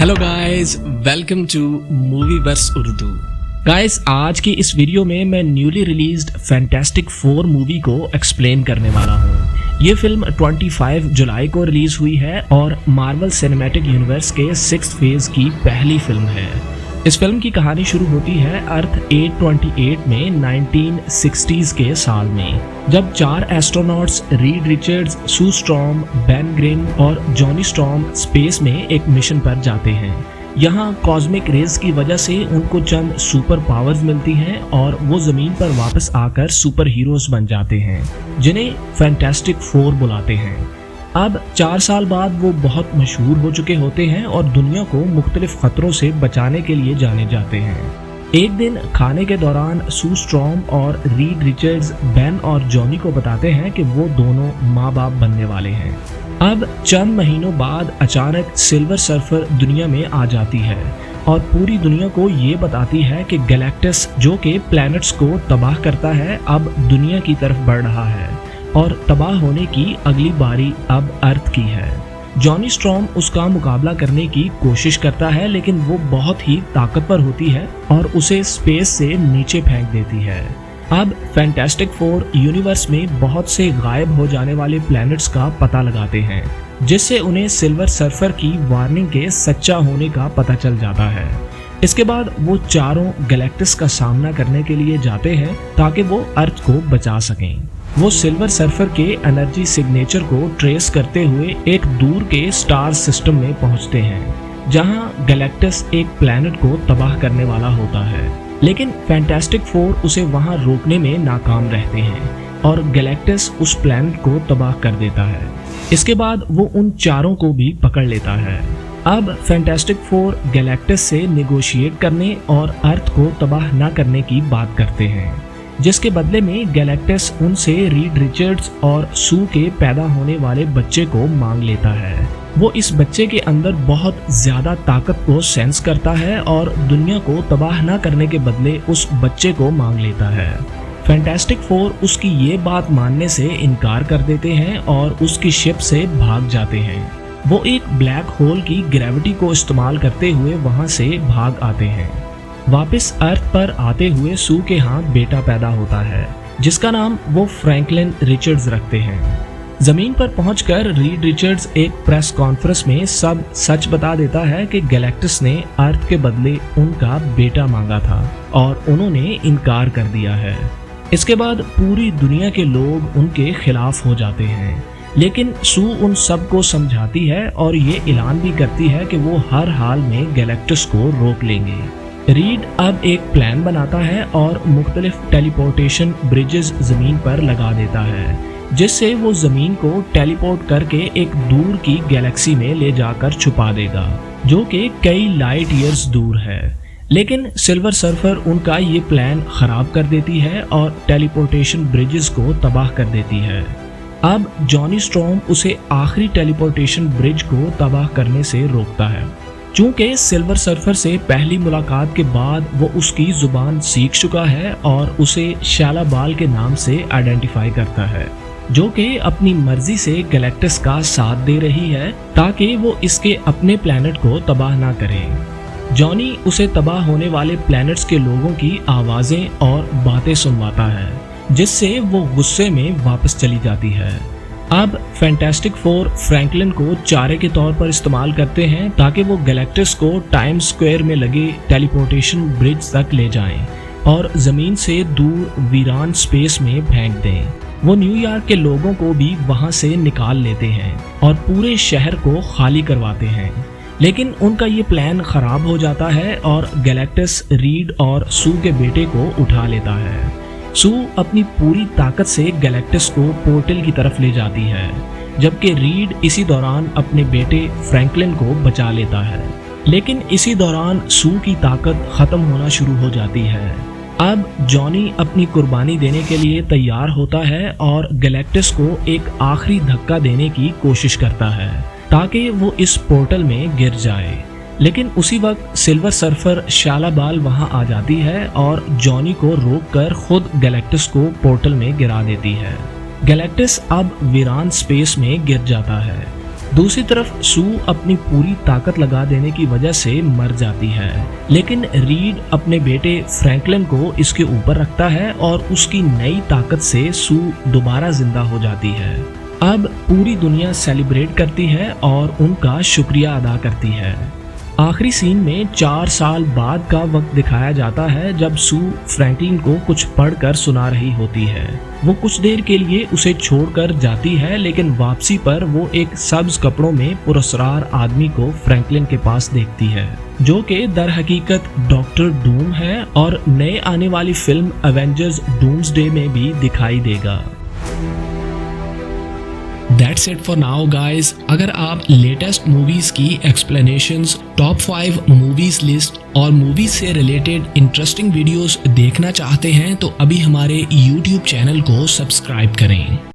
Hello guys, welcome to movie verse Urdu. Guys, आज की इस वीडियो में मैं न्यूली रिलीज्ड फैंटास्टिक 4 मूवी को एक्सप्लेन करने वाला हूँ। ये फिल्म 25 जुलाई को रिलीज हुई है और मार्वल सिनेमैटिक यूनिवर्स के 6th फेज की पहली फिल्म है। इस फिल्म की कहानी शुरू होती है अर्थ 828 में 1960s के साल में, जब 4 एस्ट्रोनॉट्स रीड रिचर्ड्स, सू स्ट्रॉम, बेन ग्रिन और जॉनी स्ट्रॉम स्पेस में एक मिशन पर जाते हैं। यहाँ कॉस्मिक रेज की वजह से उनको चंद सुपर पावर्स मिलती हैं और वो जमीन पर वापस आकर सुपर हीरोज बन जाते हैं, जिन्हें फैंटास्टिक 4 बुलाते हैं। अब 4 साल बाद वो बहुत मशहूर हो चुके होते हैं और दुनिया को मुख्तलिफ खतरों से बचाने के लिए जाने जाते हैं। एक दिन खाने के दौरान सू स्ट्रॉम और रीड रिचर्ड्स बेन और जॉनी को बताते हैं कि वो दोनों माँ बाप बनने वाले हैं। अब चंद महीनों बाद अचानक सिल्वर सर्फर दुनिया में आ जाती है और पूरी दुनिया को ये बताती है कि गैलेक्टस, जो कि प्लैनेट्स को तबाह करता है, अब दुनिया की तरफ बढ़ रहा है और तबाह होने की अगली बारी अब अर्थ की है। जॉनी स्ट्रॉम उसका मुकाबला करने की कोशिश करता है, लेकिन वो बहुत ही ताकतवर होती है और उसे स्पेस से नीचे फेंक देती है। अब फैंटास्टिक 4 यूनिवर्स में बहुत से गायब हो जाने वाले प्लैनेट्स का पता लगाते हैं, जिससे उन्हें सिल्वर सर्फर की वार्निंग के सच्चा होने का पता चल जाता है। इसके बाद वो चारों गैलेक्टस का सामना करने के लिए जाते हैं ताकि वो अर्थ को बचा सकें। वो सिल्वर सर्फर के एनर्जी सिग्नेचर को ट्रेस करते हुए एक दूर के स्टार सिस्टम में पहुंचते हैं, जहां गैलेक्टस एक प्लैनेट को तबाह करने वाला होता है। लेकिन फैंटास्टिक 4 उसे वहां रोकने में नाकाम रहते हैं और गैलेक्टस उस प्लैनेट को तबाह कर देता है। इसके बाद वो उन चारों को भी पकड़ लेता है। अब फैंटास्टिक 4 गैलेक्टस से निगोशिएट करने और अर्थ को तबाह न करने की बात करते हैं, जिसके बदले में गैलेक्टस उनसे रीड रिचर्ड्स और सू के पैदा होने वाले बच्चे को मांग लेता है। वो इस बच्चे के अंदर बहुत ज्यादा ताकत को सेंस करता है और दुनिया को तबाह न करने के बदले उस बच्चे को मांग लेता है। फैंटास्टिक 4 उसकी ये बात मानने से इनकार कर देते हैं और उसकी शिप से भाग जाते हैं। वो एक ब्लैक होल की ग्रेविटी को इस्तेमाल करते हुए वहां से भाग आते हैं। वापस अर्थ पर आते हुए सू के हाथ बेटा पैदा होता है, जिसका नाम वो फ्रैंकलिन रिचर्ड्स रखते हैं। जमीन पर पहुंचकर रीड रिचर्ड्स एक प्रेस कॉन्फ्रेंस में सब सच बता देता है कि गैलेक्टस ने अर्थ के बदले उनका बेटा मांगा था और उन्होंने इनकार कर दिया है। इसके बाद पूरी दुनिया के लोग उनके खिलाफ हो जाते हैं, लेकिन सू उन सब को समझाती है और ये ऐलान भी करती है कि वो हर हाल में गैलेक्टस को रोक लेंगे। रीड अब एक प्लान बनाता है और मुख्तलिफ टेलीपोर्टेशन ब्रिजेस जमीन पर लगा देता है, जिससे वो जमीन को टेलीपोर्ट करके एक दूर की गैलेक्सी में ले जाकर छुपा देगा, जो कि कई लाइट ईयर्स दूर है। लेकिन सिल्वर सर्फर उनका ये प्लान खराब कर देती है और टेलीपोर्टेशन ब्रिजेस को तबाह कर देती है। अब जॉनी स्ट्रॉम उसे आखिरी टेलीपोर्टेशन ब्रिज को तबाह करने से रोकता है। चूंकि सिल्वर सर्फर से पहली मुलाकात के बाद वो उसकी जुबान सीख चुका है और उसे शाला बाल के नाम से आइडेंटिफाई करता है, जो कि अपनी मर्जी से गैलेक्टस का साथ दे रही है ताकि वो इसके अपने प्लैनेट को तबाह ना करे। जॉनी उसे तबाह होने वाले प्लैनेट्स के लोगों की आवाजें और बातें सुनवाता है, जिससे वो गुस्से में वापस चली जाती है। अब फैंटास्टिक 4 फ्रैंकलिन को चारे के तौर पर इस्तेमाल करते हैं ताकि वो गैलेक्टस को टाइम स्क्वायर में लगे टेलीपोर्टेशन ब्रिज तक ले जाएं और जमीन से दूर वीरान स्पेस में फेंक दें। वो न्यूयॉर्क के लोगों को भी वहां से निकाल लेते हैं और पूरे शहर को खाली करवाते हैं। लेकिन उनका ये प्लान खराब हो जाता है और गैलेक्टस रीड और सू के बेटे को उठा लेता है। सू अपनी पूरी ताकत से गैलेक्टस को पोर्टल की तरफ ले जाती है, जबकि रीड इसी दौरान अपने बेटे फ्रैंकलिन को बचा लेता है। लेकिन इसी दौरान सू की ताकत खत्म होना शुरू हो जाती है। अब जॉनी अपनी कुर्बानी देने के लिए तैयार होता है और गैलेक्टस को एक आखिरी धक्का देने की कोशिश करता है ताकि वो इस पोर्टल में गिर जाए। लेकिन उसी वक्त सिल्वर सर्फर शाला बाल वहां आ जाती है और जॉनी को रोककर खुद गैलेक्टस को पोर्टल में गिरा देती है। गैलेक्टस अब वीरान स्पेस में गिर जाता है। दूसरी तरफ सू अपनी पूरी ताकत लगा देने की वजह से मर जाती है, लेकिन रीड अपने बेटे फ्रैंकलिन को इसके ऊपर रखता है और उसकी नई ताकत से सू दोबारा जिंदा हो जाती है। अब पूरी दुनिया सेलिब्रेट करती है और उनका शुक्रिया अदा करती है। आखिरी सीन में 4 साल बाद का वक्त दिखाया जाता है जब सू फ्रैंकलिन को कुछ पढ़कर सुना रही होती है। वो कुछ देर के लिए उसे छोड़कर जाती है, लेकिन वापसी पर वो एक सब्ज कपड़ों में पुरस्कार आदमी को फ्रैंकलिन के पास देखती है, जो कि दर हकीकत डॉक्टर डूम है और नए आने वाली फिल्म एवेंजर्स डूम्सडे में भी दिखाई देगा। That's it for now guys। अगर आप लेटेस्ट मूवीज की एक्सप्लेनेशंस, टॉप 5 मूवीज लिस्ट और मूवीज से रिलेटेड इंटरेस्टिंग वीडियोस देखना चाहते हैं तो अभी हमारे YouTube चैनल को सब्सक्राइब करें।